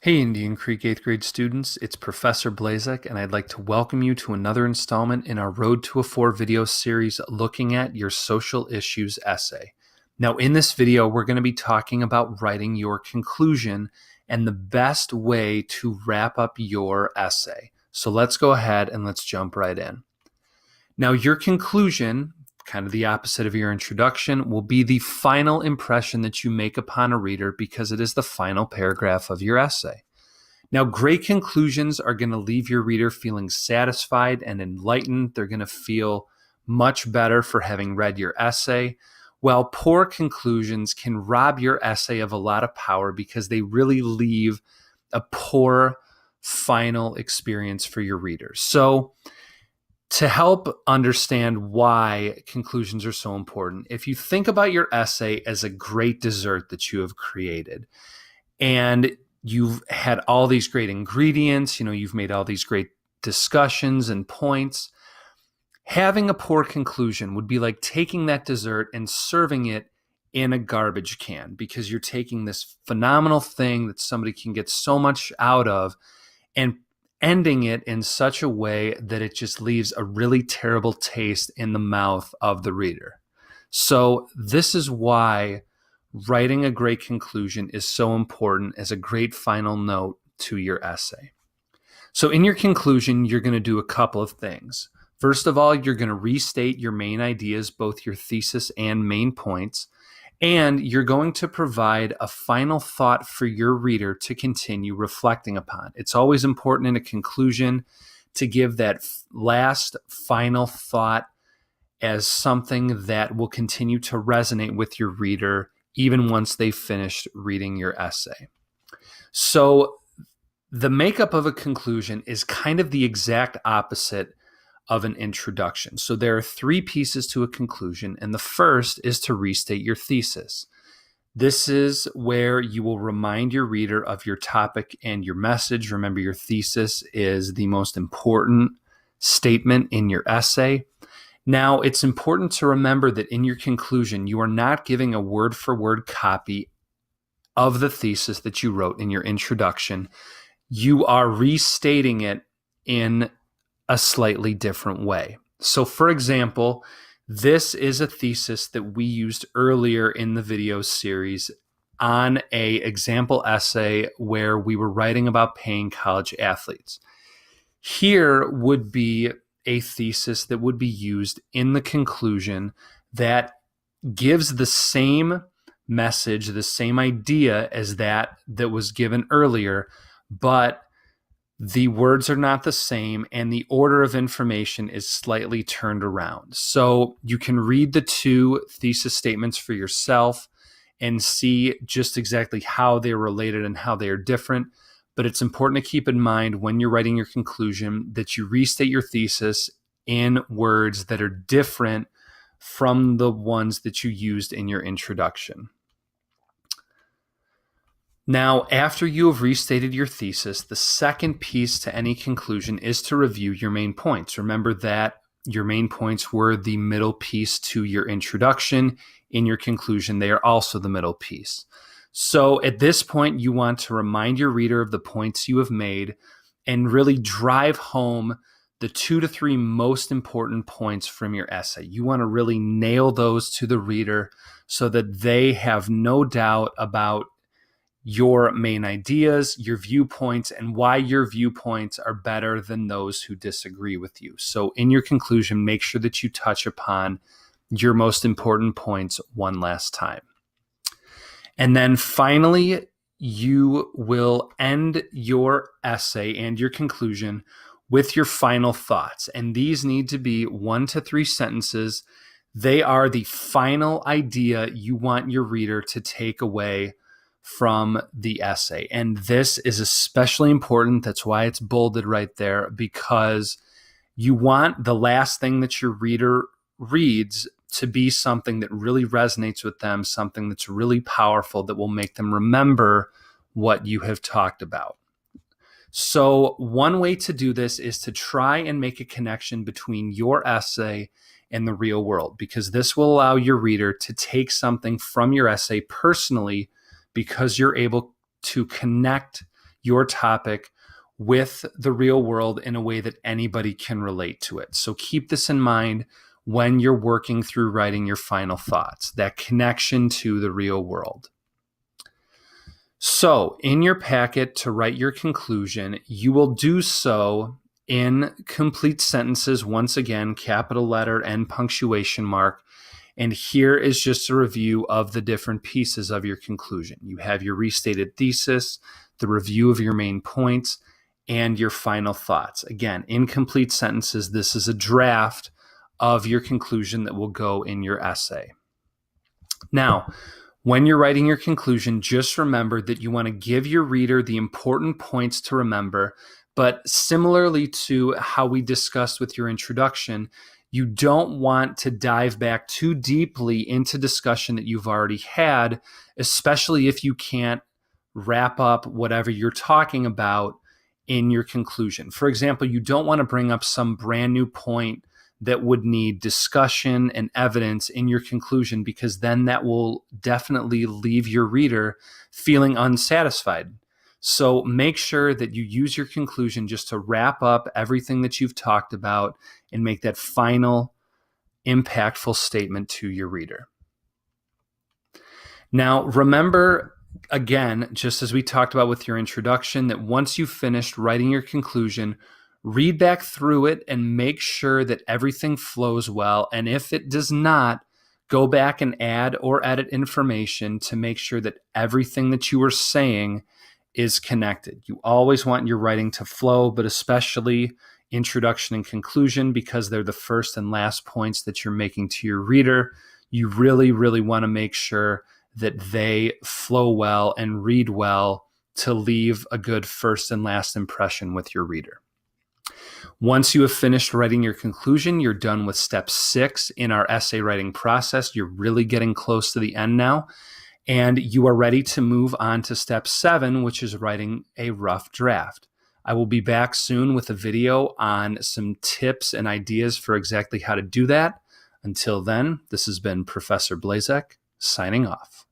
Hey, Indian Creek 8th grade students, it's Professor Blazek, and I'd like to welcome you to another installment in our Road to a 4 video series looking at your social issues essay. Now, in this video, we're going to be talking about writing your conclusion and the best way to wrap up your essay. So let's go ahead and let's jump right in. Now, your conclusion, kind of the opposite of your introduction, will be the final impression that you make upon a reader because it is the final paragraph of your essay. Now, great conclusions are going to leave your reader feeling satisfied and enlightened. They're going to feel much better for having read your essay, while poor conclusions can rob your essay of a lot of power because they really leave a poor final experience for your readers. So, to help understand why conclusions are so important, if you think about your essay as a great dessert that you have created, and you've had all these great ingredients, you've made all these great discussions and points, having a poor conclusion would be like taking that dessert and serving it in a garbage can, because you're taking this phenomenal thing that somebody can get so much out of and ending it in such a way that it just leaves a really terrible taste in the mouth of the reader. So this is why writing a great conclusion is so important as a great final note to your essay. So in your conclusion, you're going to do a couple of things. First of all, you're going to restate your main ideas, both your thesis and main points, and you're going to provide a final thought for your reader to continue reflecting upon. It's always important in a conclusion to give that last final thought as something that will continue to resonate with your reader even once they've finished reading your essay. So the makeup of a conclusion is kind of the exact opposite of an introduction. So there are 3 pieces to a conclusion, and the first is to restate your thesis. This is where you will remind your reader of your topic and your message. Remember, your thesis is the most important statement in your essay. Now, it's important to remember that in your conclusion, you are not giving a word-for-word copy of the thesis that you wrote in your introduction. You are restating it in a slightly different way. So, for example, this is a thesis that we used earlier in the video series on an example essay where we were writing about paying college athletes. Here would be a thesis that would be used in the conclusion that gives the same message, the same idea as that was given earlier, but the words are not the same and the order of information is slightly turned around. So you can read the 2 thesis statements for yourself and see just exactly how they're related and how they are different. But it's important to keep in mind when you're writing your conclusion that you restate your thesis in words that are different from the ones that you used in your introduction. Now, after you have restated your thesis, the second piece to any conclusion is to review your main points. Remember that your main points were the middle piece to your introduction. In your conclusion, they are also the middle piece. So at this point, you want to remind your reader of the points you have made and really drive home the 2 to 3 most important points from your essay. You want to really nail those to the reader so that they have no doubt about your main ideas, your viewpoints, and why your viewpoints are better than those who disagree with you. So in your conclusion, make sure that you touch upon your most important points one last time. And then finally, you will end your essay and your conclusion with your final thoughts. And these need to be 1 to 3 sentences. They are the final idea you want your reader to take away from the essay. And this is especially important. That's why it's bolded right there, because you want the last thing that your reader reads to be something that really resonates with them, something that's really powerful that will make them remember what you have talked about. So one way to do this is to try and make a connection between your essay and the real world, because this will allow your reader to take something from your essay personally, because you're able to connect your topic with the real world in a way that anybody can relate to it. So keep this in mind when you're working through writing your final thoughts, that connection to the real world. So in your packet to write your conclusion, you will do so in complete sentences, once again, capital letter and punctuation mark. And here is just a review of the different pieces of your conclusion. You have your restated thesis, the review of your main points, and your final thoughts. Again, in complete sentences, this is a draft of your conclusion that will go in your essay. Now, when you're writing your conclusion, just remember that you want to give your reader the important points to remember, but similarly to how we discussed with your introduction, you don't want to dive back too deeply into discussion that you've already had, especially if you can't wrap up whatever you're talking about in your conclusion. For example, you don't want to bring up some brand new point that would need discussion and evidence in your conclusion, because then that will definitely leave your reader feeling unsatisfied. So make sure that you use your conclusion just to wrap up everything that you've talked about and make that final impactful statement to your reader. Now, remember, again, just as we talked about with your introduction, that once you've finished writing your conclusion, read back through it and make sure that everything flows well. And if it does not, go back and add or edit information to make sure that everything that you are saying is connected. You always want your writing to flow, but especially introduction and conclusion, because they're the first and last points that you're making to your reader. You really, really want to make sure that they flow well and read well to leave a good first and last impression with your reader. Once you have finished writing your conclusion, you're done with step 6 in our essay writing process. You're really getting close to the end now, and you are ready to move on to step 7, which is writing a rough draft. I will be back soon with a video on some tips and ideas for exactly how to do that. Until then, this has been Professor Blazek signing off.